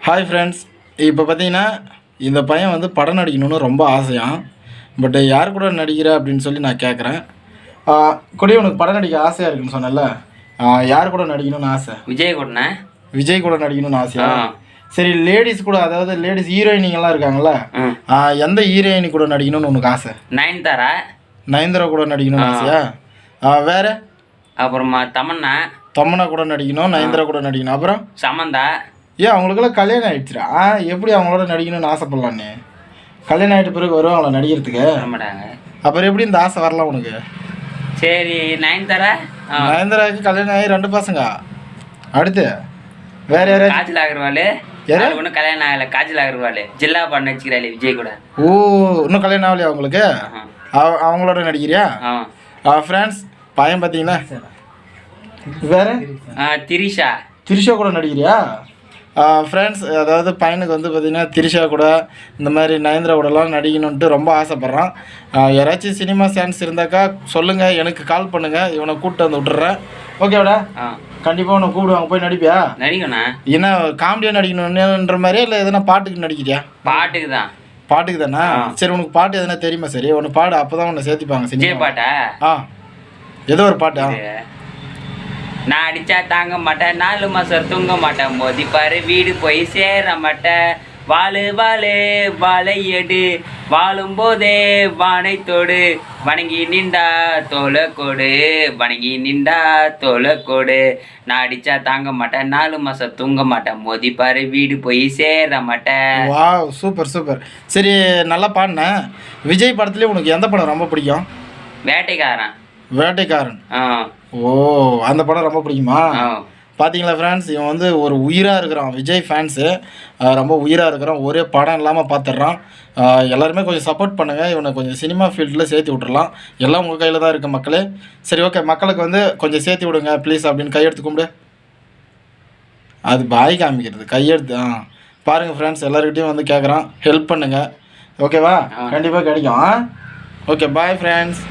Hi friends, இப்போ பார்த்தீங்கன்னா இந்த பையன் வந்து படம் நடிக்கணும்னு ரொம்ப ஆசையான். பட் யார் கூட நடிக்கிற அப்படின்னு சொல்லி நான் கேட்குறேன். கூட உனக்கு படம் நடிக்க ஆசையாக இருக்குன்னு சொன்னல, யார் கூட நடிக்கணும்னு ஆசை? விஜய் கூட நடிக்கணும்னு ஆசையா? சரி, லேடிஸ் கூட, அதாவது லேடிஸ் ஹீரோயினிங்கெல்லாம் இருக்காங்கல்ல, எந்த ஹீரோயினி கூட நடிக்கணும்னு உனக்கு ஆசை? நயன்தாரா கூட நடிக்கணும்னு ஆசையா? வேற? அப்புறமா தமன்னா கூட நடிக்கணும், நயன்தாரா கூட நடிக்கணும். அப்புறம் சமந்தா. ஏன் அவங்களுக்கெல்லாம் கல்யாணம் ஆகிடுச்சுடா, எப்படி அவங்களோட நடிக்கணும்னு ஆசைப்படலான்னு? கல்யாணம் ஆகிட்ட பிறகு வருவாங்களா நடிக்கிறதுக்கு? அப்புறம் எப்படி இந்த ஆசை வரலாம் உனக்கு? சரி, நயன்தாராவுக்கு கல்யாணம் ஆகி 2 பசங்க. அடுத்து வேற யாராவது? காஜல் அகர்வால். ஒன்றும் கல்யாணம் ஆகலை. காஜல் அகர்வால் ஜில்லா பண்ண வச்சுக்கிறாள் விஜய் கூட. ஓ, இன்னும் கல்யாணம் ஆகலையா அவங்களுக்கு? அவங்களோட நடிக்கிறியா? ஃப்ரெண்ட்ஸ், பையன் பார்த்தீங்கன்னா வேற திரிஷா கூட நடிக்கிறியா? ஃப்ரெண்ட்ஸ், அதாவது பையனுக்கு வந்து பார்த்திங்கன்னா திரிஷா கூட, இந்த மாதிரி நயன்தாரா கூடலாம் நடிக்கணுன்ட்டு ரொம்ப ஆசைப்பட்றான். யாராச்சும் சினிமா சான்ஸ் இருந்தாக்கா சொல்லுங்கள், எனக்கு கால் பண்ணுங்கள், இவனை கூப்பிட்டு வந்து விட்டுறேன். ஓகேவாடா? கண்டிப்பாக உன்னை கூப்பிடுவாங்க, போய் நடிப்பியா? நடிக்கணும். என்ன காமெடியாக நடிக்கணுன்ற மாதிரியா இல்லை எதனா பாட்டுக்கு நடிக்கிறியா? பாட்டுக்கு தானே? சரி, உனக்கு பாட்டு எதனா தெரியுமா? சரி, ஒன்று பாடு, அப்போ தான் உன்னை சேர்த்திப்பாங்க. சினிமா பாட்டா? ஏதோ ஒரு பாட்டா? நான் அடிச்சா தாங்க மாட்டேன், 4 மாதம் தூங்க மாட்டேன், மோதிப்பாரு வீடு போய் சேர மாட்டேன், வாழை எடு வாழும் போதே வானைத்தோடு, வணங்கி நின்றா தோலை கொடு, நான் அடிச்சா தாங்க மாட்டேன், 4 மாதம் தூங்க மாட்டேன், மோதிப்பாரு வீடு போய் சேர மாட்டேன். வா, சூப்பர் சூப்பர். சரி, நல்லா பாடினேன். விஜய் படத்துலேயே உனக்கு எந்த படம் ரொம்ப பிடிக்கும்? வேட்டைக்காரன். ஓ, அந்த படம் ரொம்ப பிடிக்குமா? பார்த்தீங்களா ஃப்ரெண்ட்ஸ், இவன் வந்து ஒரு உயிராக இருக்கிறான். விஜய் ஃபேன்ஸு ரொம்ப உயிராக இருக்கிறான். ஒரே படம் இல்லாமல் பார்த்துட்றான். எல்லாருமே கொஞ்சம் சப்போர்ட் பண்ணுங்கள், இவனை கொஞ்சம் சினிமா ஃபீல்டில் சேர்த்து விட்டுறலாம். எல்லாம் உங்கள் கையில் தான் இருக்குது மக்களே. சரி, ஓகே, மக்களுக்கு வந்து கொஞ்சம் சேர்த்து விடுங்க ப்ளீஸ் அப்படின்னு கையெடுத்து கும்பிடு. அது பாய் காமிக்கிறது, கையெடுத்து. பாருங்கள் ஃப்ரெண்ட்ஸ், எல்லாருக்கிட்டையும் வந்து கேட்குறான், ஹெல்ப் பண்ணுங்கள். ஓகேவா? கண்டிப்பாக கிடைக்கும். Okay, bye friends.